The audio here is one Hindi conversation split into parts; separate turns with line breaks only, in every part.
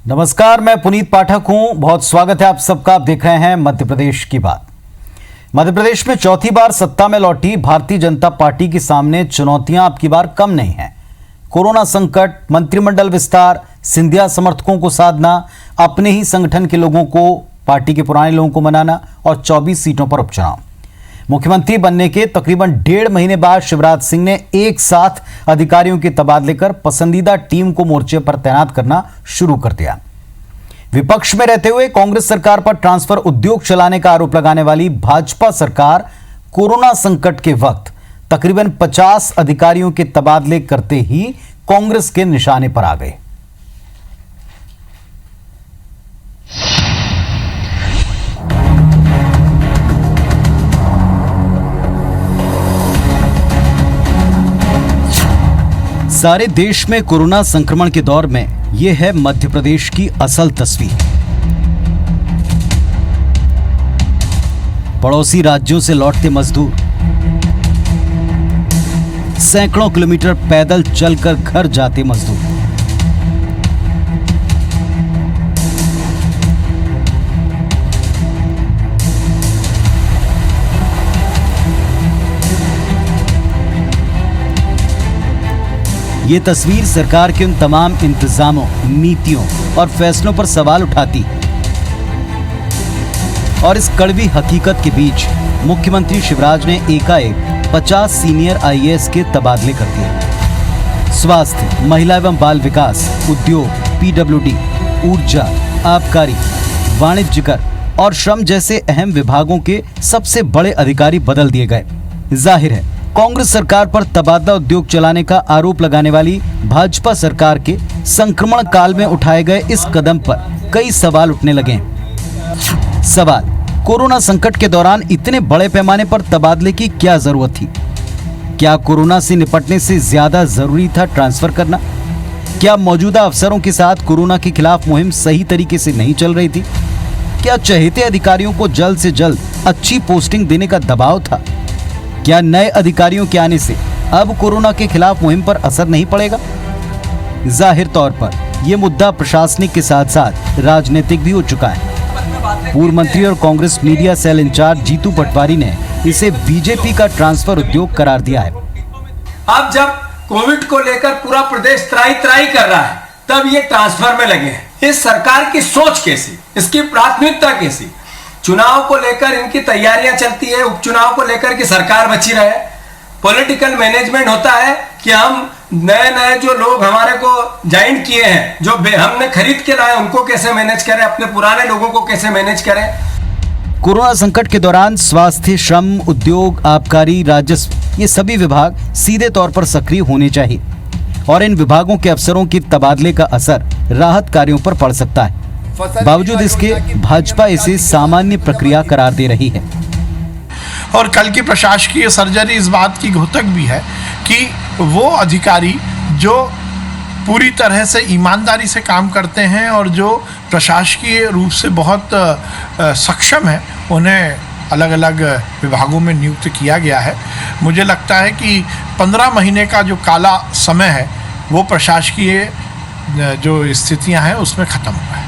नमस्कार, मैं पुनीत पाठक हूं। बहुत स्वागत है आप सबका। आप देख रहे हैं मध्य प्रदेश की बात। मध्य प्रदेश में चौथी बार सत्ता में लौटी भारतीय जनता पार्टी के सामने चुनौतियां अब की बार कम नहीं हैं। कोरोना संकट, मंत्रिमंडल विस्तार, सिंधिया समर्थकों को साधना, अपने ही संगठन के लोगों को, पार्टी के पुराने लोगों को मनाना और 24 सीटों पर उपचुनाव। मुख्यमंत्री बनने के तकरीबन 1.5 महीने बाद शिवराज सिंह ने एक साथ अधिकारियों के तबादले कर पसंदीदा टीम को मोर्चे पर तैनात करना शुरू कर दिया। विपक्ष में रहते हुए कांग्रेस सरकार पर ट्रांसफर उद्योग चलाने का आरोप लगाने वाली भाजपा सरकार कोरोना संकट के वक्त तकरीबन 50 अधिकारियों के तबादले करते ही कांग्रेस के निशाने पर आ गए। सारे देश में कोरोना संक्रमण के दौर में यह है मध्य प्रदेश की असल तस्वीर। पड़ोसी राज्यों से लौटते मजदूर, सैकड़ों किलोमीटर पैदल चलकर घर जाते मजदूर, ये तस्वीर सरकार के उन तमाम इंतजामों, नीतियों और फैसलों पर सवाल उठाती है। और इस कड़वी हकीकत के बीच मुख्यमंत्री शिवराज ने एकाएक 50 सीनियर आईएएस के तबादले कर दिए। स्वास्थ्य, महिला एवं बाल विकास, उद्योग, पीडब्ल्यूडी, ऊर्जा, आबकारी, वाणिज्यकर और श्रम जैसे अहम विभागों के सबसे बड़े अधिकारी बदल दिए गए। जाहिर है, कांग्रेस सरकार पर तबादला उद्योग चलाने का आरोप लगाने वाली भाजपा सरकार के संक्रमण काल में उठाए गए इस कदम पर कई सवाल उठने लगे। सवाल: कोरोना संकट के दौरान इतने बड़े पैमाने पर तबादले की क्या जरूरत थी? क्या कोरोना से निपटने से ज्यादा जरूरी था ट्रांसफर करना? क्या मौजूदा अफसरों के साथ कोरोना के खिलाफ मुहिम सही तरीके से नहीं चल रही थी? क्या चहेते अधिकारियों को जल्द से जल्द अच्छी पोस्टिंग देने का दबाव था? क्या नए अधिकारियों के आने से अब कोरोना के खिलाफ मुहिम पर असर नहीं पड़ेगा? जाहिर तौर पर यह मुद्दा प्रशासनिक के साथ साथ राजनीतिक भी हो चुका है। पूर्व मंत्री और Congress media cell incharge Jitu Patwari ने इसे बीजेपी का ट्रांसफर उद्योग करार दिया है।
अब जब कोविड को लेकर पूरा प्रदेश त्राही त्राही कर रहा है, तब ये ट्रांसफर में लगे हैं। इस सरकार की सोच कैसी, इसकी प्राथमिकता कैसी? चुनाव को लेकर इनकी तैयारियां चलती है, उपचुनाव को लेकर कि सरकार बची रहे। पॉलिटिकल मैनेजमेंट होता है कि हम नए नए जो लोग हमारे को ज्वाइन किए हैं, जो हमने खरीद के लाए, उनको कैसे मैनेज करें, अपने पुराने लोगों को कैसे मैनेज करें।
कोरोना संकट के दौरान स्वास्थ्य, श्रम, उद्योग, आबकारी, राजस्व ये सभी विभाग सीधे तौर पर सक्रिय होने चाहिए और इन विभागों के अफसरों के तबादले का असर राहत कार्यों पर पड़ सकता है। बावजूद इसके भाजपा इसे सामान्य प्रक्रिया करार दे रही है।
और कल की प्रशासकीय सर्जरी इस बात की घोतक भी है कि वो अधिकारी जो पूरी तरह से ईमानदारी से काम करते हैं और जो प्रशासकीय रूप से बहुत सक्षम है, उन्हें अलग अलग विभागों में नियुक्त किया गया है। मुझे लगता है कि 15 महीने का जो काला समय है वो प्रशासकीय जो स्थितियां हैं उसमें खत्म हुआ है।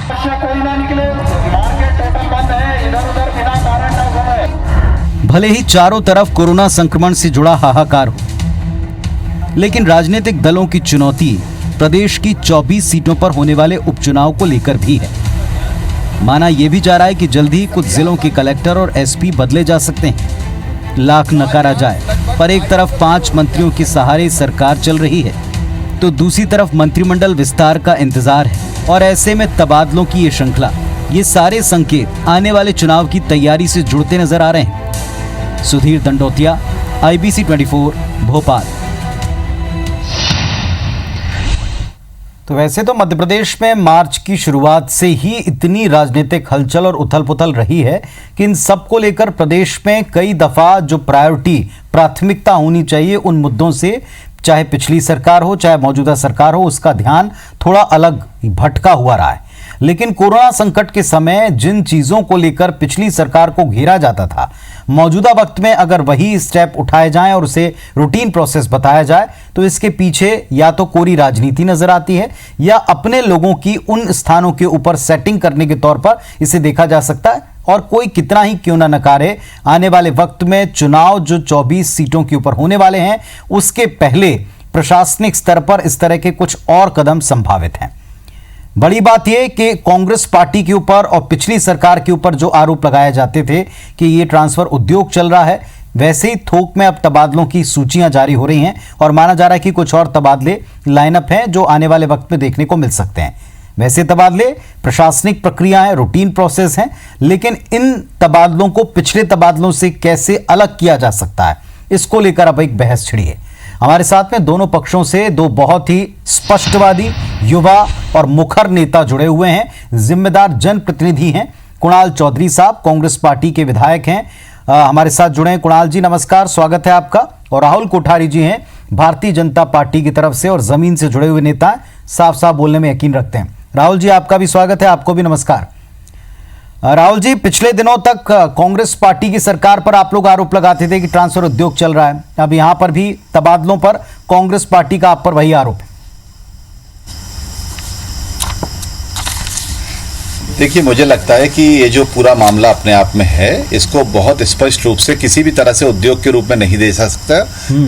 भले ही चारों तरफ कोरोना संक्रमण से जुड़ा हाहाकार हो, लेकिन राजनीतिक दलों की चुनौती प्रदेश की 24 सीटों पर होने वाले उपचुनाव को लेकर भी है। माना यह भी जा रहा है कि जल्द ही कुछ जिलों के कलेक्टर और एसपी बदले जा सकते हैं। लाख नकारा जाए, पर एक तरफ 5 मंत्रियों के सहारे सरकार चल रही है तो दूसरी तरफ मंत्रिमंडल विस्तार का इंतजार है। और ऐसे में तबादलों की ये श्रृंखला, ये सारे संकेत आने वाले चुनाव की तैयारी से जुड़ते नजर आ रहे हैं। सुधीर दंडोतिया, IBC 24, भोपाल। तो वैसे तो मध्य प्रदेश में मार्च की शुरुआत से ही इतनी राजनीतिक हलचल और उथल-पुथल रही है कि इन सब को लेकर प्रदेश में कई दफा जो प्राथमिकता होनी चाहिए उन मुद्दों से, चाहे पिछली सरकार हो चाहे मौजूदा सरकार हो, उसका ध्यान थोड़ा अलग भटका हुआ रहा है। लेकिन कोरोना संकट के समय जिन चीजों को लेकर पिछली सरकार को घेरा जाता था, मौजूदा वक्त में अगर वही स्टेप उठाए जाएं और उसे रूटीन प्रोसेस बताया जाए तो इसके पीछे या तो कोरी राजनीति नजर आती है या अपने लोगों की उन स्थानों के ऊपर सेटिंग करने के तौर पर इसे देखा जा सकता है। और कोई कितना ही क्यों ना नकारे, आने वाले वक्त में चुनाव जो 24 सीटों के ऊपर होने वाले हैं, उसके पहले प्रशासनिक स्तर पर इस तरह के कुछ और कदम संभावित हैं। बड़ी बात यह कि कांग्रेस पार्टी के ऊपर और पिछली सरकार के ऊपर जो आरोप लगाए जाते थे कि ये ट्रांसफर उद्योग चल रहा है, वैसे ही थोक में अब तबादलों की सूचियां जारी हो रही हैं और माना जा रहा है कि कुछ और तबादले लाइनअप हैं जो आने वाले वक्त में देखने को मिल सकते हैं। वैसे तबादले प्रशासनिक प्रक्रिया है, रूटीन प्रोसेस है, लेकिन इन तबादलों को पिछले तबादलों से कैसे अलग किया जा सकता है, इसको लेकर अब एक बहस छिड़ी है। हमारे साथ में दोनों पक्षों से दो बहुत ही स्पष्टवादी, युवा और मुखर नेता जुड़े हुए हैं। जिम्मेदार जनप्रतिनिधि हैं कुणाल चौधरी साहब, कांग्रेस पार्टी के विधायक हैं, हमारे साथ जुड़े हैं। कुणाल जी नमस्कार, स्वागत है आपका। और राहुल कोठारी जी हैं, भारतीय जनता पार्टी की तरफ से और जमीन से जुड़े हुए नेता हैं, साफ साफ बोलने में यकीन रखते हैं। राहुल जी आपका भी स्वागत है, आपको भी नमस्कार। राहुल जी, पिछले दिनों तक कांग्रेस पार्टी की सरकार पर आप लोग आरोप लगाते थे कि ट्रांसफर उद्योग चल रहा है, अब यहां पर भी तबादलों पर कांग्रेस पार्टी का आप पर वही आरोप है।
देखिए, मुझे लगता है कि ये जो पूरा मामला अपने आप में है, इसको बहुत स्पष्ट रूप से किसी भी तरह से उद्योग के रूप में नहीं दे सकता।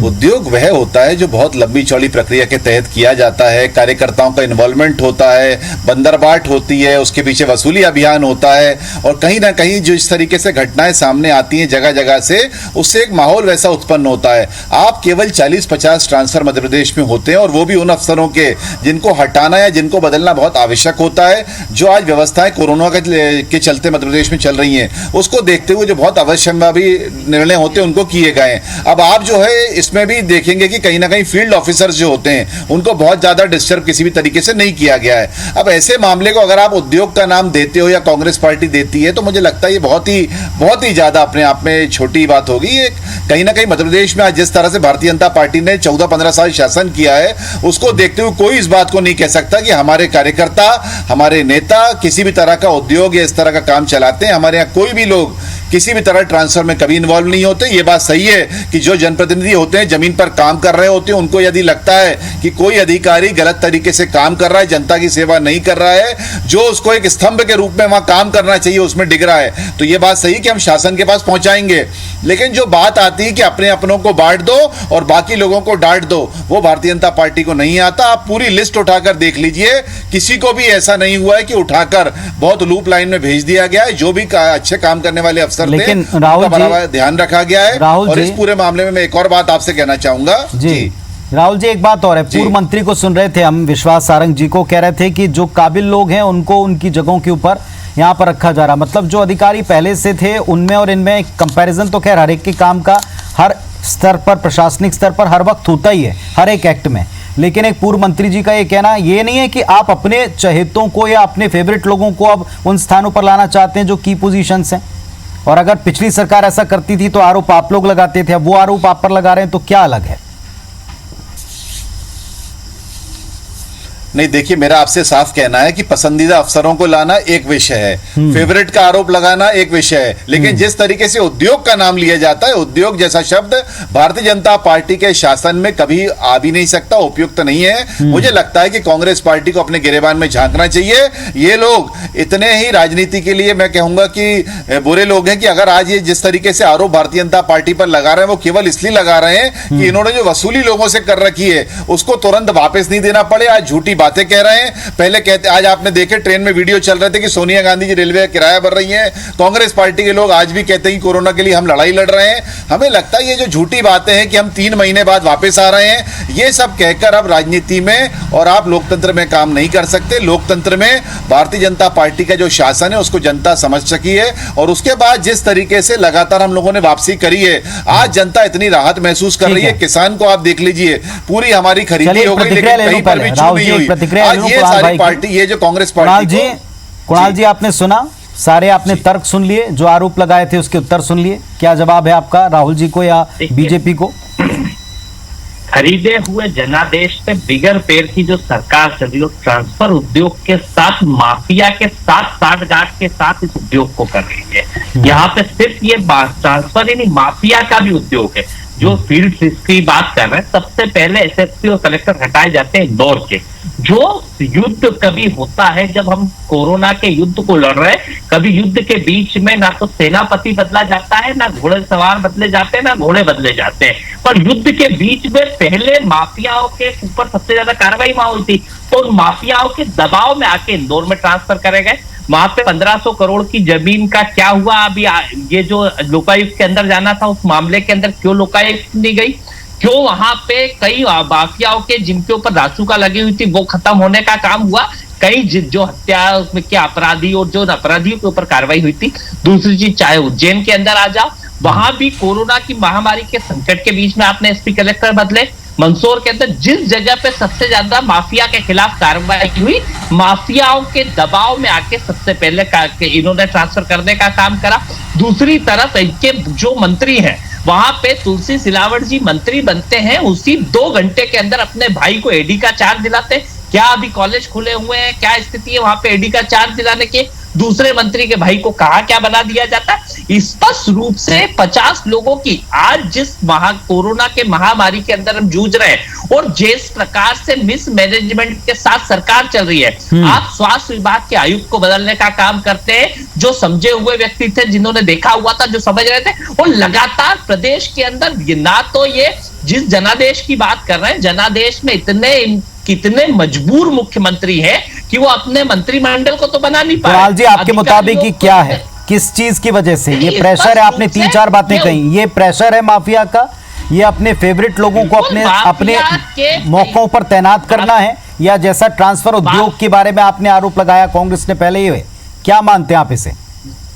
उद्योग वह होता है जो बहुत लंबी चौड़ी प्रक्रिया के तहत किया जाता है, कार्यकर्ताओं का इन्वॉल्वमेंट होता है, बंदरबाट होती है, उसके पीछे वसूली अभियान होता है, और कहीं ना कहीं जो इस तरीके से घटनाएं सामने आती हैं जगह जगह से, उससे एक माहौल वैसा उत्पन्न होता है। आप केवल 40-50 ट्रांसफर मध्य प्रदेश में होते हैं, और वो भी उन अफसरों के जिनको हटाना या जिनको बदलना बहुत आवश्यक होता है, जो आज व्यवस्थाएं कोरोना के चलते मध्य प्रदेश में चल रही हैं, उसको देखते हुए जो बहुत अवश्यंभावी निर्णय होते हैं उनको किए गए। अब आप जो है इसमें भी देखेंगे कि कहीं ना कहीं फील्ड ऑफिसर्स जो होते हैं उनको बहुत ज्यादा डिस्टर्ब किसी भी तरीके से नहीं किया गया है। अब ऐसे मामले को अगर आप उद्योग का नाम देते हो या कांग्रेस पार्टी देती है, तो मुझे लगता है ये बहुत ही ज्यादा अपने आप में छोटी बात होगी। ये कहीं ना कहीं मध्य प्रदेश में आज जिस तरह से भारतीय जनता पार्टी ने 14-15 साल शासन किया है, उसको देखते हुए कोई इस बात को नहीं कह सकता कि हमारे कार्यकर्ता, हमारे नेता किसी भी तरह का उद्योग या इस तरह का काम चलाते हैं। हमारे यहाँ कोई भी लोग किसी भी तरह ट्रांसफर में कभी इन्वॉल्व नहीं होते। ये बात सही है कि जो जनप्रतिनिधि होते हैं, जमीन पर काम कर रहे होते हैं, उनको यदि लगता है कि कोई अधिकारी गलत तरीके से काम कर रहा है, जनता की सेवा नहीं कर रहा है, जो उसको एक स्तंभ के रूप में वहां काम करना चाहिए उसमें डिग रहा है, तो ये बात सही कि हम शासन के पास पहुंचाएंगे। लेकिन जो बात आती है कि अपने अपनों को बांट दो और बाकी लोगों को डांट दो, वो भारतीय जनता पार्टी को नहीं आता। आप पूरी लिस्ट उठाकर देख लीजिए, किसी को भी ऐसा नहीं हुआ है कि उठाकर बहुत लूप लाइन में भेज दिया गया है। जो भी अच्छे काम करने वाले अफसर
लेकिन राहुल जी,
ध्यान रखा गया है। और इस पूरे मामले में मैं एक और बात आपसे कहना चाहूंगा जी।
राहुल जी, एक बात और है, पूर्व मंत्री को सुन रहे थे हम, विश्वास सारंग जी को, कह रहे थे कि जो काबिल लोग हैं उनको उनकी जगहों के ऊपर यहाँ पर रखा जा रहा, मतलब जो अधिकारी पहले से थे उनमें और इनमें कंपैरिजन तो खैर हर एक के काम का हर स्तर पर, प्रशासनिक स्तर पर हर वक्त होता ही है, हर एक एक्ट में। लेकिन एक पूर्व मंत्री जी का ये कहना ये नहीं है कि आप अपने चहेतों को या अपने फेवरेट लोगों को अब उन स्थानों पर लाना चाहते हैं जो की पोजीशंस हैं। और अगर पिछली सरकार ऐसा करती थी तो आरोप आप लोग लगाते थे, अब वो आरोप आप पर लगा रहे हैं, तो क्या अलग है?
नहीं, देखिए, मेरा आपसे साफ कहना है कि पसंदीदा अफसरों को लाना एक विषय है, फेवरेट का आरोप लगाना एक विषय है, लेकिन जिस तरीके से उद्योग का नाम लिया जाता है, उद्योग जैसा शब्द भारतीय जनता पार्टी के शासन में कभी आ भी नहीं सकता, उपयुक्त नहीं है। मुझे लगता है कि कांग्रेस पार्टी को अपने गिरेबान में झांकना चाहिए। ये लोग इतने ही राजनीति के लिए मैं कहूंगा कि बुरे लोग हैं कि अगर आज ये जिस तरीके से आरोप भारतीय जनता पार्टी पर लगा रहे हैं, वो केवल इसलिए लगा रहे हैं कि इन्होंने जो वसूली लोगों से कर रखी है उसको तुरंत वापस नहीं देना पड़े। आज झूठी बातें कह रहे हैं। पहले कहते, आज आपने देखे ट्रेन में वीडियो चल रहे थे कि सोनिया गांधी जी रेलवे का किराया भर रही हैं। कांग्रेस पार्टी के लोग आज भी कहते हैं कोरोना के लिए हम लड़ाई लड़ रहे हैं। हमें लगता है ये जो झूठी बातें हैं कि हम 3 महीने बाद वापस आ रहे हैं, ये सब कहकर अब राजनीति में और आप लोकतंत्र में काम नहीं कर सकते। लोकतंत्र में भारतीय जनता पार्टी का जो शासन है उसको जनता समझ सकी है, और उसके बाद जिस तरीके से लगातार हम लोगों ने वापसी करी है, आज जनता इतनी राहत महसूस कर रही है। किसान को आप देख लीजिए, पूरी हमारी खरीदी हो गई, लेकिन कहीं पर भी चूक नहीं हुई। आज ये सारी पार्टी, ये जो कांग्रेस पार्टी,
कुणाल जी आपने सुना, सारे आपने तर्क सुन लिए, जो आरोप लगाए थे उसके उत्तर सुन लिए, क्या जवाब है आपका राहुल जी को या बीजेपी को?
खरीदे हुए जनादेश पे बिगर पैर की जो सरकार चल रही है, ट्रांसफर उद्योग के साथ, माफिया के साथ, साठगांठ के साथ इस उद्योग को कर रही है। यहाँ पे सिर्फ ये ट्रांसफर ही नहीं, माफिया का भी उद्योग है। जो फील्ड की बात कर रहे हैं, सबसे पहले एसएसपी और कलेक्टर हटाए जाते हैं इंदौर के। जो युद्ध कभी होता है, जब हम कोरोना के युद्ध को लड़ रहे हैं, कभी युद्ध के बीच में ना तो सेनापति बदला जाता है, ना घोड़े सवार बदले जाते हैं, ना घोड़े बदले जाते हैं, पर युद्ध के बीच में पहले माफियाओं के ऊपर सबसे ज्यादा कार्रवाई वहां हुई थी। तो उन माफियाओं के दबाव में आके इंदौर में ट्रांसफर करे गए। वहां पे 1500 करोड़ की जमीन का क्या हुआ? अभी ये जो लोकायुक्त के अंदर जाना था, उस मामले के अंदर क्यों लोकायुक्त नहीं गई? क्यों वहां पे कई माफियाओं के जिनके ऊपर रासुका लगी हुई थी वो खत्म होने का काम हुआ? कई जो हत्या के अपराधी और जो अपराधियों के ऊपर कार्रवाई हुई थी। दूसरी चीज, चाहे उज्जैन के अंदर आ जाओ, वहां भी कोरोना की महामारी के संकट के बीच में आपने एसपी कलेक्टर बदले। मंदसौर के अंदर जिस जगह पे सबसे ज्यादा माफिया के खिलाफ कार्रवाई हुई, माफियाओं के दबाव में आके सबसे पहले इन्होंने ट्रांसफर करने का काम करा। दूसरी तरफ इनके जो मंत्री हैं, वहां पे तुलसी सिलावट जी मंत्री बनते हैं, उसी 2 घंटे के अंदर अपने भाई को एडी का चार्ज दिलाते। क्या अभी कॉलेज खुले हुए हैं? क्या स्थिति है वहां पे एडी का चार्ज दिलाने के? दूसरे मंत्री के भाई को कहा क्या बना दिया जाता है? स्पष्ट रूप से 50 लोगों की आज जिस कोरोना के महामारी के अंदर हम जूझ रहे हैं और जिस प्रकार से मिसमैनेजमेंट के साथ सरकार चल रही है, आप स्वास्थ्य विभाग के आयुक्त को बदलने का काम करते हैं, जो समझे हुए व्यक्ति थे, जिन्होंने देखा हुआ था, जो समझ रहे थे, और लगातार प्रदेश के अंदर ना तो ये जिस जनादेश की बात कर रहे हैं, जनादेश में कितने मजबूर मुख्यमंत्री है कि वो अपने मंत्रिमंडल को तो बना नहीं पाए।
कुणाल जी, आपके मुताबिक ये क्या है? किस चीज की वजह से ये प्रेशर है? आपने 3-4 बातें कही। ये प्रेशर है माफिया का, ये अपने फेवरेट लोगों को अपने मौकों पर तैनात करना है, या जैसा ट्रांसफर उद्योग के बारे में आपने आरोप लगाया कांग्रेस ने पहले ही, क्या मानते हैं आप इसे?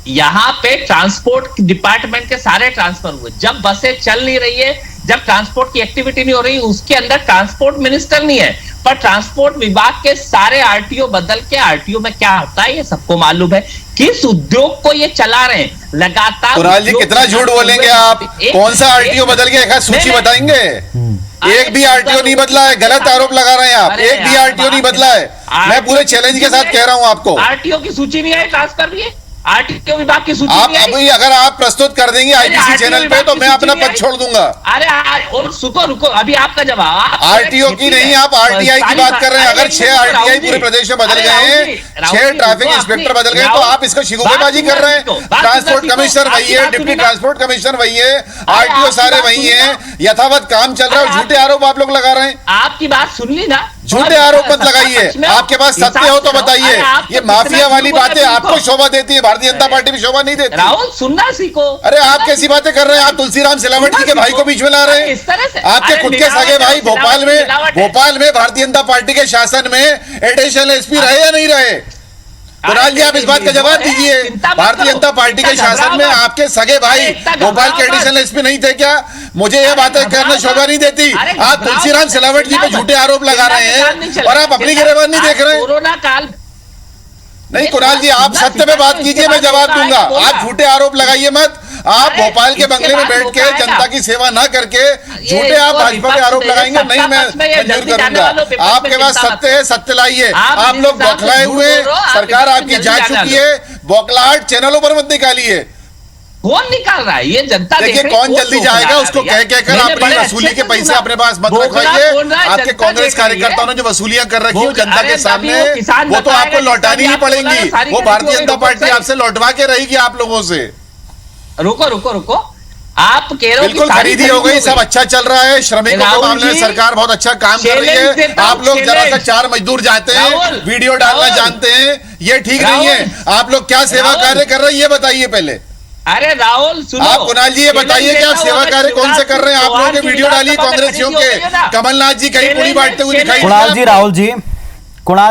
यहाँ पे ट्रांसपोर्ट डिपार्टमेंट के सारे ट्रांसफर हुए। जब बसें चल नहीं रही है, जब ट्रांसपोर्ट की एक्टिविटी नहीं हो रही, उसके अंदर ट्रांसपोर्ट मिनिस्टर नहीं है, पर ट्रांसपोर्ट विभाग के सारे आरटीओ बदल के, आरटीओ में क्या होता है ये सबको मालूम है। किस उद्योग को ये चला रहे हैं लगातार?
कुणाल जी, कितना झूठ बोलेंगे आप? कौन सा आरटीओ बदल गया? एक सूची बताएंगे? एक भी आरटीओ नहीं बदला है। गलत आरोप लगा रहे हैं आप। एक भी आरटीओ नहीं बदला है। मैं पूरे चैलेंज के साथ कह रहा हूं आपको।
आरटीओ की सूची नहीं है, ट्रांसफर भी है, आरटीओ विभाग की सूची
आप अभी अगर आप प्रस्तुत कर देंगे आईपीसी चैनल पे, तो मैं अपना पद छोड़ दूंगा।
अरे और रुको, अभी आपका जवाब।
आरटीओ की नहीं, आप आरटीआई की बात कर रहे हैं। अगर 6 आरटीआई पूरे प्रदेश में बदल गए हैं, 6 ट्रैफिक इंस्पेक्टर बदल गए, तो आप इसको शिकूबेबाजी कर रहे हैं। ट्रांसपोर्ट कमिश्नर वही है, डिप्टी ट्रांसपोर्ट कमिश्नर वही है, आरटीओ सारे वही है, यथावत काम चल रहा है। झूठे आरोप आप लोग लगा रहे हैं।
आपकी बात सुन ली ना?
झूठे आरोप मत लगाइए। आपके पास सत्य हो तो बताइए। ये माफिया वाली बातें आपको शोभा देती है, भारतीय जनता पार्टी भी शोभा नहीं देती।
राहुल, सुनना सीखो।
अरे आप कैसी बातें कर रहे हैं? आप तुलसीराम सिलावट जी के भाई को बीच में ला रहे हैं। आपके खुद के सगे भाई भोपाल में भारतीय जनता पार्टी के शासन में एडिशनल एसपी रहे या नहीं रहे? कुणाल जी, आप इस बात का जवाब दीजिए। भारतीय जनता पार्टी के शासन में आपके सगे भाई भोपाल के एडिशनल एसपी नहीं थे क्या? मुझे यह बातें करना शोभा नहीं देती। आप तुलसीराम सिलावट जी पे झूठे आरोप लगा रहे हैं और आप अपनी गिरफ्तारी नहीं देख रहे हैं।
कोरोना काल
नहीं कुणाल जी, आप सत्य पे बात कीजिए, मैं जवाब दूंगा। आप झूठे आरोप लगाइए मत। आप भोपाल के बंगले में बैठ के जनता की सेवा ना करके झूठे आप भाजपा के आरोप लगाएंगे, नहीं मैं मंजूर करूंगा। आपके पास सत्य है, सत्य लाइए। आप लोग बौखलाए हुए, सरकार आपकी जा चुकी है। बौखलाहट चैनलों पर मत निकालिए।
कौन निकाल रहा है? ये जनता
देखिए, कौन जल्दी जाएगा उसको कह कहकर अपनी वसूली के पैसे अपने पास मत रखवाइए। आपके कांग्रेस कार्यकर्ताओं ने जो वसूलियां कर रखी है जनता के सामने, वो तो आपको लौटानी ही पड़ेंगी। वो भारतीय जनता पार्टी आपसे लौटवा के रहेगी आप लोगों से।
रुको, आप कह रहे हो
बिल्कुल खरीदी हो गई, सब अच्छा चल रहा है। श्रमिकों के मामले में सरकार बहुत अच्छा काम कर रही है। आप लोग जरा सा 4 मजदूर जाते हैं, वीडियो डालना जानते हैं, ये ठीक नहीं है। आप लोग क्या सेवा कार्य कर रहे हैं ये बताइए पहले।
अरे राहुल सुनो,
आप कुणाल जी ये बताइए कि आप सेवा कार्य कौन से कर रहे हैं? आप लोगों के वीडियो डालिए कांग्रेसियों के। कमलनाथ जी कहीं पूरी बांटते हुए दिखाई।
कुणाल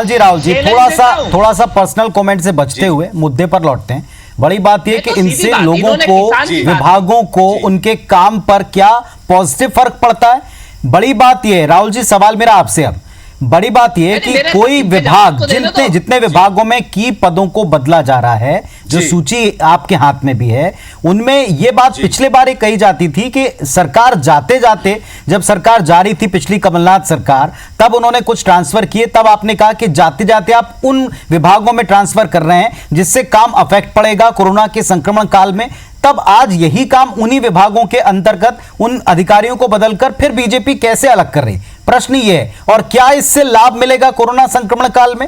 जी, राहुल जी थोड़ा सा पर्सनल कमेंट से बचते हुए मुद्दे पर लौटते हैं। बड़ी बात यह कि इनसे लोगों को, विभागों को, उनके काम पर क्या पॉजिटिव फर्क पड़ता है? बड़ी बात यह है राहुल जी, सवाल मेरा आपसे अब बड़ी बात यह है कि
मेरे
कोई
इतने
विभाग
जवाब तो देने
जितने
दो।
जितने विभागों में की पदों को बदला जा रहा है, जो
जी।
सूची आपके हाथ में भी है, उनमें यह बात पिछले बार ही कही जाती थी कि सरकार जाते जाते, जब सरकार जारी थी पिछली कमलनाथ सरकार, तब उन्होंने कुछ ट्रांसफर किए, तब आपने कहा कि जाते जाते आप उन विभागों में ट्रांसफर कर रहे हैं जिससे काम अफेक्ट पड़ेगा कोरोना के संक्रमण काल में। तब आज यही काम उन्हीं विभागों के अंतर्गत उन अधिकारियों को बदलकर फिर बीजेपी कैसे अलग कर रही? प्रश्न ये है, और क्या इससे लाभ मिलेगा कोरोना संक्रमण काल में?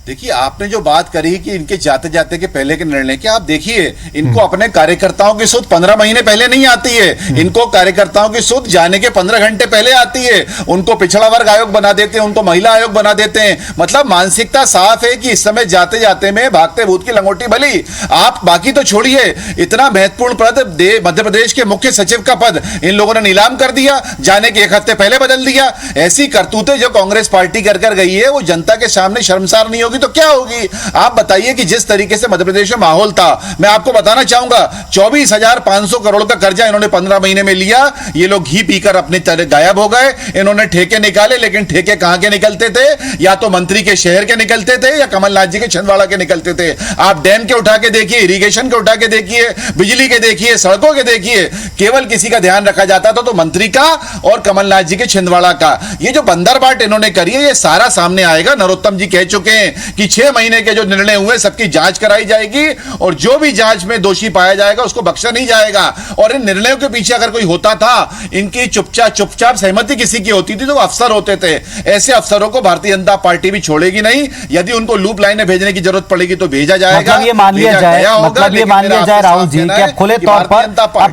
देखिए, आपने जो बात करी कि इनके जाते जाते के पहले के निर्णय के, आप देखिए इनको अपने कार्यकर्ताओं की सुध 15 महीने पहले नहीं आती है। इनको कार्यकर्ताओं की सुध जाने के 15 घंटे पहले आती है। उनको पिछड़ा वर्ग आयोग बना देते हैं, उनको महिला आयोग बना देते हैं। मतलब मानसिकता साफ है कि इस समय जाते जाते में भागते भूत की लंगोटी भली। आप बाकी तो छोड़िए, इतना महत्वपूर्ण पद मध्य प्रदेश के मुख्य सचिव का पद इन लोगों ने नीलाम कर दिया, जाने के एक हफ्ते पहले बदल दिया। ऐसी करतूतें जो कांग्रेस पार्टी कर गई है, वो जनता के सामने शर्मसार नहीं होगी तो क्या होगी? आप बताइए कि जिस तरीके से मध्य प्रदेश में माहौल था, मैं आपको बताना चाहूंगा 24,500 करोड़ का कर्जा इन्होंने 15 महीने में लिया। ये लोग घी पीकर अपने गायब हो गए। इन्होंने ठेके निकाले, लेकिन ठेके कहां के निकलते थे? या तो मंत्री के शहर के निकलते थे या कमलनाथ जी के छिंदवाड़ा के निकलते थे। आप डैम के उठा के देखिए, इरिगेशन के उठा के देखिए, बिजली के देखिए, सड़कों के देखिए, केवल किसी का ध्यान रखा जाता था तो मंत्री का और कमलनाथ जी के छिंदवाड़ा का। ये जो बंदरबाट इन्होंने करी है, ये सारा सामने आएगा। नरोत्तम जी कह चुके हैं कि 6 महीने के जो निर्णय हुए सबकी जांच कराई जाएगी और जो भी जांच में दोषी पाया जाएगा उसको बख्शा नहीं जाएगा। और इन निर्णयों के पीछे अगर कोई होता था, इनकी चुपचाप सहमति किसी की होती थी तो अफसर होते थे। ऐसे अफसरों को भारतीय जनता पार्टी भी छोड़ेगी नहीं। यदि उनको लूप लाइन में भेजने की जरूरत पड़ेगी तो भेजा जाएगा।
मतलब ये मान लिया जाए, राहुल जी, कि अब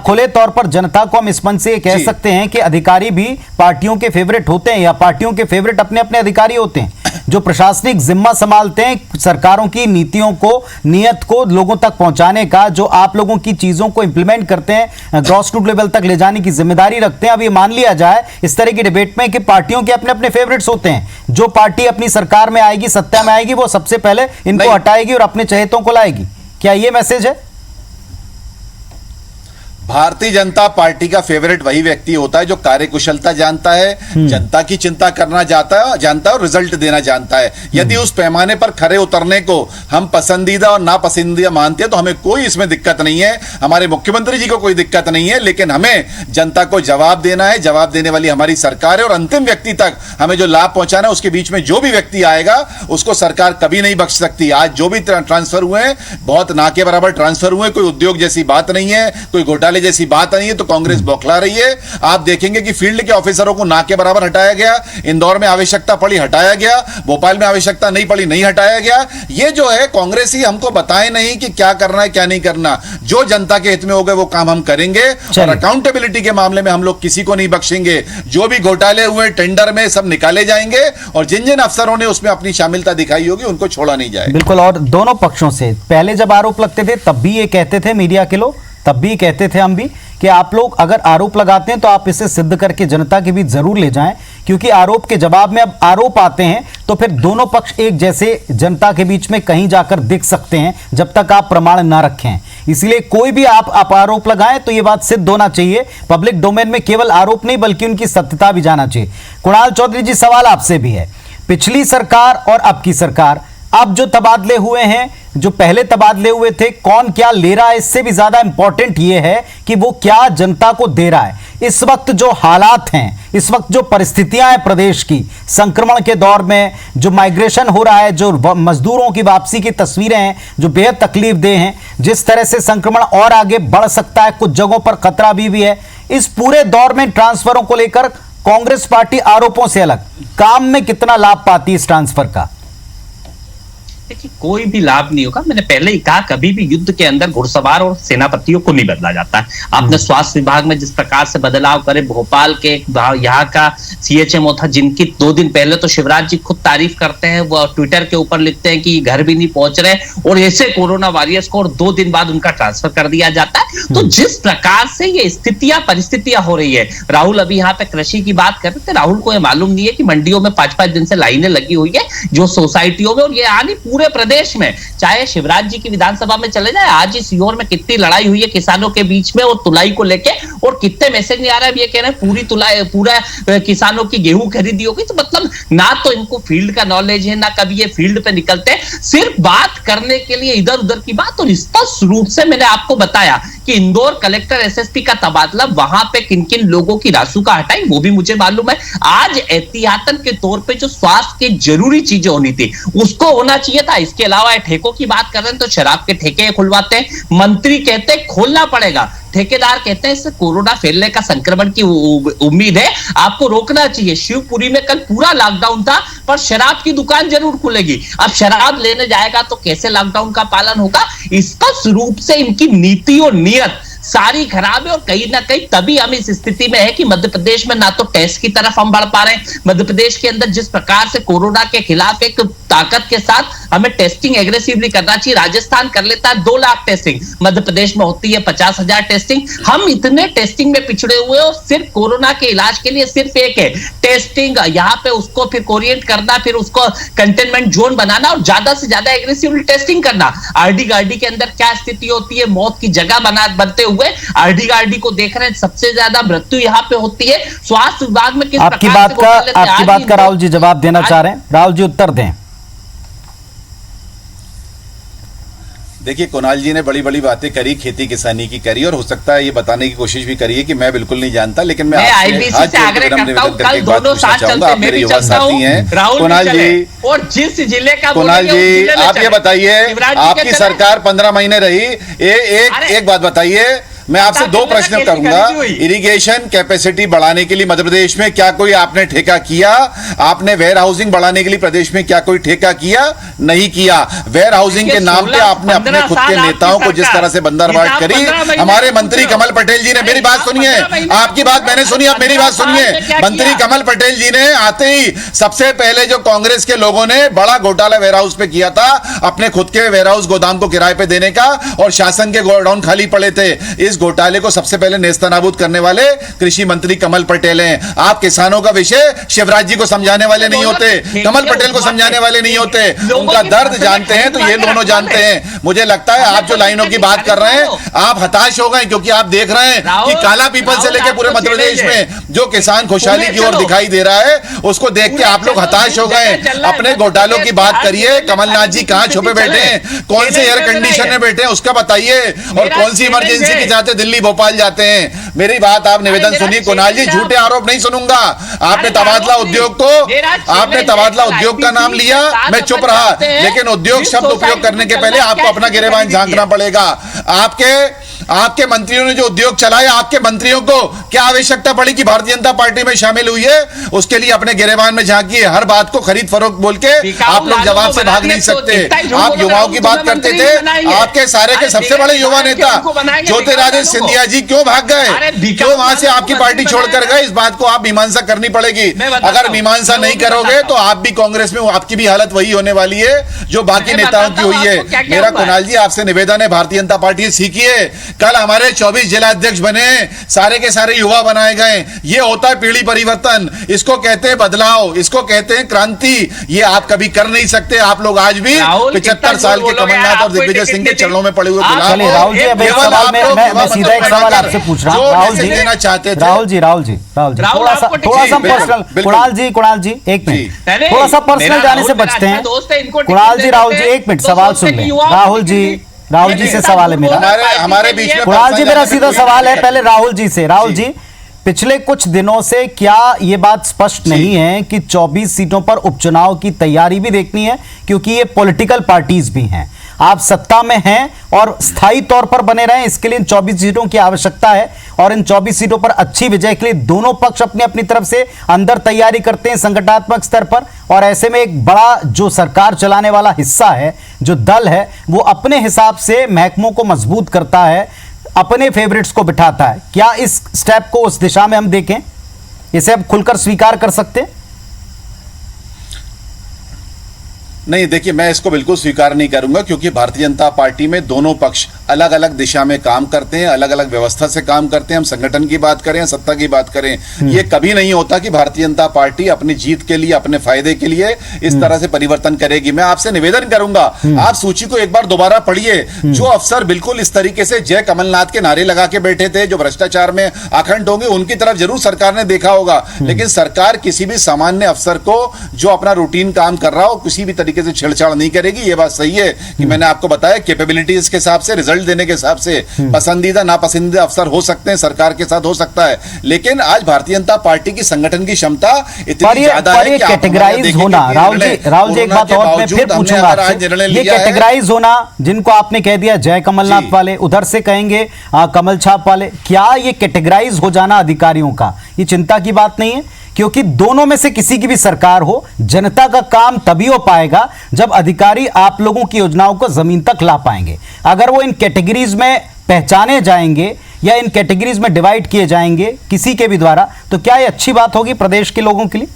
खुले तौर पर जनता को हम इस मंच से कह सकते हैं कि अधिकारी भी पार्टियों के फेवरेट होते हैं या पार्टियों के फेवरेट अपने अपने अधिकारी होते हैं, जो प्रशासनिक जिम्मा संभालते हैं सरकारों की नीतियों को, नियत को लोगों तक पहुंचाने का, जो आप लोगों की चीजों को इंप्लीमेंट करते हैं, ग्रॉस रूट लेवल तक ले जाने की जिम्मेदारी रखते हैं। अब ये मान लिया जाए इस तरह की डिबेट में कि पार्टियों के अपने अपने फेवरेट्स होते हैं, जो पार्टी अपनी सरकार में आएगी, सत्ता में आएगी, वो सबसे पहले इनको हटाएगी और अपने चहेतों को लाएगी। क्या ये मैसेज है?
भारतीय जनता पार्टी का फेवरेट वही व्यक्ति होता है जो कार्यकुशलता जानता है, जनता की चिंता करना जानता है और रिजल्ट देना जानता है। यदि उस पैमाने पर खरे उतरने को हम पसंदीदा और नापसंदीदा मानते हैं तो हमें कोई इसमें दिक्कत नहीं है, हमारे मुख्यमंत्री जी को कोई दिक्कत नहीं है। लेकिन हमें जनता को जवाब देना है, जवाब देने वाली हमारी सरकार है और अंतिम व्यक्ति तक हमें जो लाभ पहुंचाना है, उसके बीच में जो भी व्यक्ति आएगा उसको सरकार कभी नहीं बख्श सकती। आज जो भी ट्रांसफर हुए हैं, बहुत ना के बराबर ट्रांसफर हुए, कोई उद्योग जैसी बात नहीं है, कोई घोटाले जैसी बात नहीं है, तो कांग्रेस बौखला रही है। आप देखेंगे कि फील्ड के ऑफिसरों को ना के बराबर हटाया गया, इंदौर में आवश्यकता पड़ी हटाया गया, भोपाल में आवश्यकता नहीं पड़ी नहीं हटाया गया। ये जो है कांग्रेस ही हमको बताए नहीं कि क्या करना है क्या नहीं करना। जो जनता के हित में होगा वो काम हम करेंगे और अकाउंटेबिलिटी के मामले में हम लोग किसी को नहीं बख्शेंगे। जो भी घोटाले हुए टेंडर में सब निकाले जाएंगे और जिन जिन अफसरों ने उसमें अपनी शामिलता दिखाई होगी उनको छोड़ा नहीं जाएगा।
बिल्कुल। और दोनों पक्षों से पहले जब आरोप लगते थे तब भी ये कहते थे मीडिया के लोग, तब भी कहते थे हम भी, कि आप लोग अगर आरोप लगाते हैं तो आप इसे सिद्ध करके जनता के बीच जरूर ले जाएं, क्योंकि आरोप के जवाब में अब आरोप आते हैं तो फिर दोनों पक्ष एक जैसे जनता के बीच में कहीं जाकर दिख सकते हैं जब तक आप प्रमाण ना रखें। इसलिए कोई भी आप आरोप लगाएं तो यह बात सिद्ध होना चाहिए। पब्लिक डोमेन में केवल आरोप नहीं बल्कि उनकी सत्यता भी जाना चाहिए। कुणाल चौधरी जी, सवाल आपसे भी है, पिछली सरकार और अब की सरकार, अब जो तबादले हुए हैं, जो पहले तबादले हुए थे, कौन क्या ले रहा है, इससे भी ज्यादा इंपॉर्टेंट यह है कि वो क्या जनता को दे रहा है। इस वक्त जो हालात हैं, इस वक्त जो परिस्थितियां हैं प्रदेश की, संक्रमण के दौर में जो माइग्रेशन हो रहा है, जो मजदूरों की वापसी की तस्वीरें हैं जो बेहद तकलीफदेह हैं, जिस तरह से संक्रमण और आगे बढ़ सकता है, कुछ जगहों पर खतरा भी है, इस पूरे दौर में ट्रांसफरों को लेकर कांग्रेस पार्टी आरोपों से अलग काम में कितना लाभ पाती है इस ट्रांसफर का?
देखिए, कोई भी लाभ नहीं होगा। मैंने पहले ही कहा, कभी भी युद्ध के अंदर घुड़सवार और सेनापतियों को नहीं बदला जाता है। आपने स्वास्थ्य विभाग में जिस प्रकार से बदलाव करे, भोपाल के यहाँ का सीएचएमओ था जिनकी 2 दिन पहले तो शिवराज जी खुद तारीफ करते हैं, वो ट्विटर के ऊपर लिखते हैं कि घर भी नहीं पहुंच रहे, और ऐसे कोरोना वॉरियर्स को और 2 दिन बाद उनका ट्रांसफर कर दिया जाता है। तो जिस प्रकार से ये स्थितियां परिस्थितियां हो रही है, राहुल अभी यहाँ पे कृषि की बात कर रहे थे, राहुल को ये मालूम नहीं है कि मंडियों में 5-5 दिन से लाइनें लगी हुई है जो सोसाइटियों में, और ये यानी पूरे प्रदेश में, चाहे शिवराज जी की विधानसभा में चले जाए, आज इस सीहोर में कितनी लड़ाई हुई है किसानों के बीच में और तुलाई को लेके, और कितने मैसेज नहीं आ रहा है। ये कह रहे हैं पूरी तुलाई, पूरा किसानों की गेहूं खरीदी होगी। तो मतलब ना तो इनको फील्ड का नॉलेज है, ना कभी ये फील्ड पे निकलते हैं, सिर्फ बात करने के लिए इधर उधर की बात। और स्पष्ट रूप से मैंने आपको बताया कि इंदौर कलेक्टर एसएसपी का तबादला वहां पे किन किन लोगों की रासुका हटाई वो भी मुझे मालूम है। आज एहतियातन के तौर पे जो स्वास्थ्य की जरूरी चीजें होनी थी उसको होना चाहिए था। इसके अलावा ठेकों की बात कर रहे हैं तो शराब के ठेके खुलवाते हैं, मंत्री कहते हैं खोलना पड़ेगा, ठेकेदार कहते हैं इससे कोरोना फैलने का संक्रमण की उम्मीद है, आपको रोकना चाहिए। शिवपुरी में कल पूरा लॉकडाउन था पर शराब की दुकान जरूर खुलेगी। अब शराब लेने जाएगा तो कैसे लॉकडाउन का पालन होगा? स्पष्ट रूप से इनकी नीति और नियत सारी खराब है। और कहीं ना कहीं तभी हम इस स्थिति में है कि मध्य प्रदेश में ना तो टेस्ट की तरफ हम बढ़ पा रहे हैं, मध्य प्रदेश के अंदर जिस प्रकार से कोरोना के खिलाफ एक ताकत के साथ हमें टेस्टिंग एग्रेसिवली करना चाहिए। राजस्थान कर लेता है 2 लाख टेस्टिंग, मध्य प्रदेश में होती है 50,000 टेस्टिंग। हम इतने टेस्टिंग में पिछड़े हुए और सिर्फ कोरोना के इलाज के लिए सिर्फ एक है टेस्टिंग, यहाँ पे उसको फिर कोरिएंट करना, फिर उसको कंटेनमेंट जोन बनाना और ज्यादा से ज्यादा एग्रेसिवली टेस्टिंग करना। आरडी गार्डी के अंदर क्या स्थिति होती है, मौत की जगह बनते हुए आरडी गार्डी को देख रहे हैं, सबसे ज्यादा मृत्यु यहाँ पे होती है। स्वास्थ्य विभाग में किस
आपकी बात का राहुल जी जवाब देना चाह रहे हैं, राहुल जी उत्तर दें।
देखिए, कुणाल जी ने बड़ी बड़ी बातें करी, खेती किसानी की करी, और हो सकता है ये बताने की कोशिश भी करी है कि मैं बिल्कुल नहीं जानता, लेकिन मैं
आईबीसी से आग्रह करता हूं कल दोनों साथ चलते, मैं भी चलता हूं, कुणाल जी, और जिस जिले का
कुणाल जी आप ये बताइए, आपकी सरकार 15 महीने रही, एक बात बताइए, मैं आपसे 2 प्रश्न करूंगा। इरिगेशन कैपेसिटी बढ़ाने के लिए मध्य प्रदेश में क्या कोई आपने ठेका किया? आपने वेयर हाउसिंग बढ़ाने के लिए प्रदेश में क्या कोई ठेका किया? नहीं किया। वेयर हाउसिंग के नाम पे आपने अपने खुद के नेताओं को जिस तरह से बंदरबाट करी, हमारे मंत्री कमल पटेल जी ने, मेरी बात सुनिए, आपकी बात मैंने सुनी, अब मेरी बात सुनिए। मंत्री कमल पटेल जी ने आते ही सबसे पहले जो कांग्रेस के लोगों ने बड़ा घोटाला वेयर हाउस पे किया था, अपने खुद के वेयर हाउस गोदाम को किराए पे देने का, और शासन के गोडाउन खाली पड़े थे। इस घोटाले को सबसे पहले नेस्तनाबूद करने वाले कृषि मंत्री कमल पटेल हैं। आप किसानों का विषय शिवराज जी को समझाने वाले नहीं होते, कमल पटेल को समझाने वाले नहीं होते, उनका दर्द जानते हैं तो ये दोनों जानते हैं। मुझे लगता है आप जो लाइनों की बात कर रहे हैं, आप हताश हो गए, क्योंकि आप देख रहे हैं कि काला पीपल से लेकर पूरे मध्य प्रदेश में जो किसान खुशहाली की ओर दिखाई दे रहा है, उसको देख के आप लोग हताश हो गए। अपने घोटालों की बात करिए, कमलनाथ जी कहां छुपे बैठे हैं, कौन से एयर कंडीशन में बैठे हैं उसका बताइए, और कौन सी इमरजेंसी के जाते दिल्ली भोपाल जाते हैं। मेरी बात आप निवेदन सुनिए कुणाल जी, झूठे आरोप नहीं सुनूंगा। आपने तबादला उद्योग का नाम लिया, मैं चुप रहा, लेकिन उद्योग शब्द उपयोग करने के पहले आपको अपना गिरेबान झांकना पड़ेगा। आपके मंत्रियों ने जो उद्योग चलाया, आपके मंत्रियों को क्या आवश्यकता पड़ी कि भारतीय जनता पार्टी में शामिल हुई है? उसके लिए अपने गिरेबान में झांकिए। हर बात को खरीद फरोख्त बोल के आप लोग जवाब से भाग नहीं सकते। आप युवाओं की बात करते थे, आपके सारे के सबसे बड़े युवा नेता ज्योतिरादित्य सिंधिया जी क्यों भाग गए, क्यों वहां से आपकी पार्टी छोड़कर गए? इस बात को आप मीमांसा करनी पड़ेगी। अगर मीमांसा नहीं करोगे तो आप भी कांग्रेस में, आपकी भी हालत वही होने वाली है जो बाकी नेताओं की हुई है। मेरा कुणाल जी आपसे निवेदन है, भारतीय जनता पार्टी सीखिए। कल हमारे 24 जिला अध्यक्ष बने, सारे के सारे युवा बनाए गए। ये होता है पीढ़ी परिवर्तन, इसको कहते हैं बदलाव, इसको कहते हैं क्रांति। ये आप कभी कर नहीं सकते। आप लोग आज भी 75 साल के कमलनाथ और दिग्विजय सिंह के चरणों में पड़े हुए गुलाम हो।
राहुल जी, अब एक सवाल मैं सीधा एक सवाल आपसे पूछ रहा हूं, राहुल जी
देना चाहते थे।
राहुल जी थोड़ा सा पर्सनल, कुणाल जी एक मिनट, थोड़ा सा पर्सनल जाने से बचते हैं। कुणाल जी, राहुल जी एक मिनट सवाल सुन लें। राहुल जी से सवाल है मेरा,
हमारे बीच में
कुणाल जी मेरा सीधा सवाल है पहले राहुल जी से। राहुल जी, पिछले कुछ दिनों से क्या ये बात स्पष्ट नहीं है कि 24 सीटों पर उपचुनाव की तैयारी भी देखनी है, क्योंकि ये पॉलिटिकल पार्टीज भी हैं, आप सत्ता में हैं और स्थायी तौर पर बने रहें, इसके लिए इन 24 सीटों की आवश्यकता है, और इन 24 सीटों पर अच्छी विजय के लिए दोनों पक्ष अपनी अपनी तरफ से अंदर तैयारी करते हैं संगठनात्मक स्तर पर, और ऐसे में एक बड़ा जो सरकार चलाने वाला हिस्सा है, जो दल है, वो अपने हिसाब से महकमों को मजबूत करता है, अपने फेवरेट्स को बिठाता है। क्या इस स्टेप को उस दिशा में हम देखें, इसे अब खुलकर स्वीकार कर सकते हैं?
नहीं, देखिए मैं इसको बिल्कुल स्वीकार नहीं करूंगा, क्योंकि भारतीय जनता पार्टी में दोनों पक्ष अलग अलग दिशा में काम करते हैं, अलग अलग व्यवस्था से काम करते हैं। हम संगठन की बात करें, सत्ता की बात करें, ये कभी नहीं होता कि भारतीय जनता पार्टी अपनी जीत के लिए, अपने फायदे के लिए इस तरह से परिवर्तन करेगी। मैं आपसे निवेदन करूंगा, आप सूची को एक बार दोबारा पढ़िए। जो अफसर बिल्कुल इस तरीके से जय कमलनाथ के नारे लगा के बैठे थे, जो भ्रष्टाचार में अखंड होंगे, उनकी तरफ जरूर सरकार ने देखा होगा, लेकिन सरकार किसी भी सामान्य अफसर को जो अपना रूटीन काम कर रहा हो किसी भी तरीके से छेड़छाड़ नहीं करेगी। ये बात सही है कि मैंने आपको बताया कैपेबिलिटीज के हिसाब से, रिजल्ट देने के हिसाब से पसंदीदा नापसंदीदा अफसर हो सकते हैं, सरकार के साथ हो सकता है, लेकिन आज भारतीय जनता पार्टी की संगठन की क्षमता इतनी ज्यादा है कि
कैटेगराइज होना, राहुल जी एक बात और मैं फिर पूछूंगा आपसे, ये कैटेगराइज होना, जिनको आपने कह दिया जय कमलनाथ वाले, उधर से कहेंगे कमल छाप वाले, क्या ये कैटेगराइज हो जाना अधिकारियों का ये चिंता की बात नहीं है? क्योंकि दोनों में से किसी की भी सरकार हो, जनता का काम तभी हो पाएगा जब अधिकारी आप लोगों की योजनाओं को जमीन तक ला पाएंगे। अगर वो इन कैटेगरीज में पहचाने जाएंगे या इन कैटेगरीज में डिवाइड किए जाएंगे किसी के भी द्वारा, तो क्या ये अच्छी बात होगी प्रदेश के लोगों के लिए?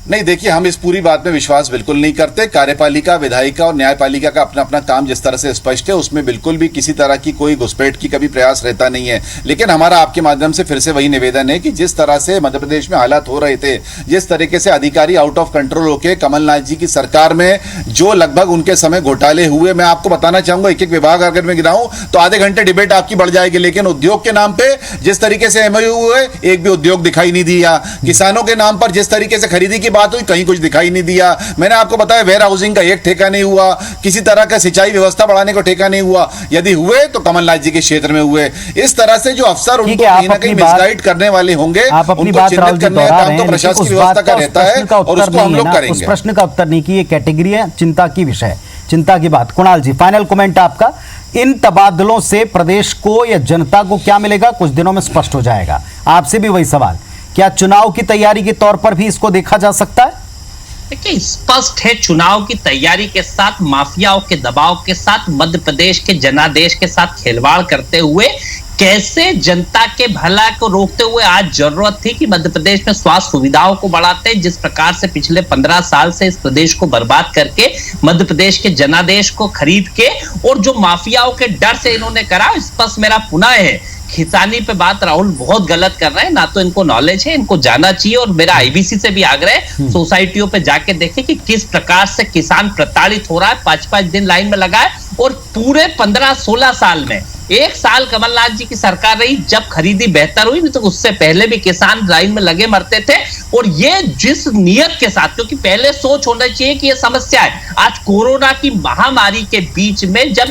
नहीं, देखिए, हम इस पूरी बात में विश्वास बिल्कुल नहीं करते। कार्यपालिका, विधायिका और न्यायपालिका का अपना अपना काम जिस तरह से स्पष्ट है, उसमें बिल्कुल भी किसी तरह की कोई घुसपैठ की कभी प्रयास रहता नहीं है। लेकिन हमारा आपके माध्यम से फिर से वही निवेदन है कि जिस तरह से मध्य प्रदेश में हालात हो रहे थे, जिस तरीके से अधिकारी आउट ऑफ कंट्रोल होकर कमलनाथ जी की सरकार में जो लगभग उनके समय घोटाले हुए, मैं आपको बताना चाहूंगा, एक एक विभाग अगर मैं गिनाऊं तो आधे घंटे डिबेट आपकी बढ़ जाएगी। लेकिन उद्योग के नाम पे जिस तरीके से एमओयू हुए, एक भी उद्योग दिखाई नहीं दिया। किसानों के नाम पर जिस तरीके से खरीदी की बात हुई, कहीं कुछ दिखाई नहीं दिया। मैंने आपको बताया वेयर हाउसिंग का एक ठेका नहीं हुआ, किसी तरह का सिंचाई व्यवस्था बढ़ाने को ठेका नहीं हुआ, यदि हुए तो कमलनाथ जी के क्षेत्र में हुए। इस तरह से जो अफसर उनको कहीं ना कहीं मिसगाइड करने वाले होंगे, उनको चिन्हित करने का काम तो प्रशासन की व्यवस्था का रहता है और उसको हम लोग करेंगे।
उस प्रश्न का उत्तर नहीं कि ये कैटेगरी है, चिंता की विषय, चिंता की बात। कुणाल जी, फाइनल कमेंट आपका, इन तबादलों से प्रदेश को या जनता को क्या मिलेगा? कुछ दिनों में स्पष्ट हो जाएगा। आपसे भी वही सवाल, क्या चुनाव की तैयारी के तौर पर भी इसको देखा जा सकता है?
देखिए, स्पष्ट है, चुनाव की तैयारी के साथ, माफियाओं के दबाव के साथ, मध्य प्रदेश के जनादेश के साथ खिलवाड़ करते हुए कैसे जनता के भला को रोकते हुए आज जरूरत थी कि मध्य प्रदेश में स्वास्थ्य सुविधाओं को बढ़ाते। जिस प्रकार से पिछले 15 साल से इस प्रदेश को बर्बाद करके मध्य प्रदेश के जनादेश को खरीद के और जो माफियाओं के डर से इन्होंने करा, स्पष्ट मेरा पुनः है, खिंचानी पे बात राहुल बहुत गलत कर रहे हैं। ना तो इनको नॉलेज है, इनको जाना चाहिए। और मेरा आईबीसी से भी आग्रह, सोसाइटियों पे जाके देखें कि किस प्रकार से किसान प्रताड़ित हो रहा है। 5-5 दिन लाइन में लगा है और पूरे 15-16 साल में एक साल कमलनाथ जी की सरकार रही जब खरीदी बेहतर हुई, नहीं तो उससे पहले भी किसान लाइन में लगे मरते थे। और ये जिस नियत के साथ, क्योंकि पहले सोच होना चाहिए कि ये समस्या है, आज कोरोना की महामारी के बीच में जब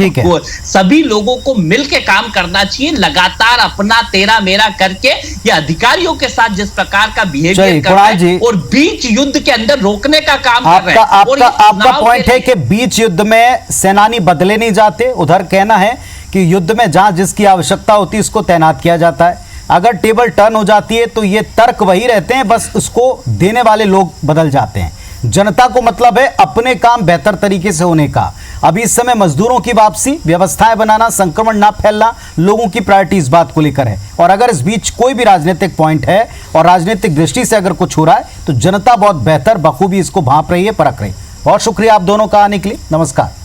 सभी लोगों को मिलकर काम करना चाहिए, लगातार अपना तेरा मेरा करके ये अधिकारियों के साथ जिस प्रकार का बिहेवियर कर रहे हैं और बीच युद्ध के अंदर रोकने का काम कर रहे हैं।
आपका पॉइंट है कि बीच युद्ध में सेनानी बदले नहीं जाते, उधर कहना है कि युद्ध में जहां जिसकी आवश्यकता होती है उसको तैनात किया जाता है। अगर टेबल टर्न हो जाती है तो ये तर्क वही रहते हैं, बस उसको देने वाले लोग बदल जाते हैं। जनता को मतलब है अपने काम बेहतर तरीके से होने का। अभी इस समय मजदूरों की वापसी, व्यवस्थाएं बनाना, संक्रमण ना फैलना, लोगों की प्रायोरिटी इस बात को लेकर है। और अगर इस बीच कोई भी राजनीतिक पॉइंट है और राजनीतिक दृष्टि से अगर कुछ हो रहा है तो जनता बहुत बेहतर बखूबी इसको भांप रही है, परख रही है। बहुत शुक्रिया आप दोनों का आने के लिए। नमस्कार।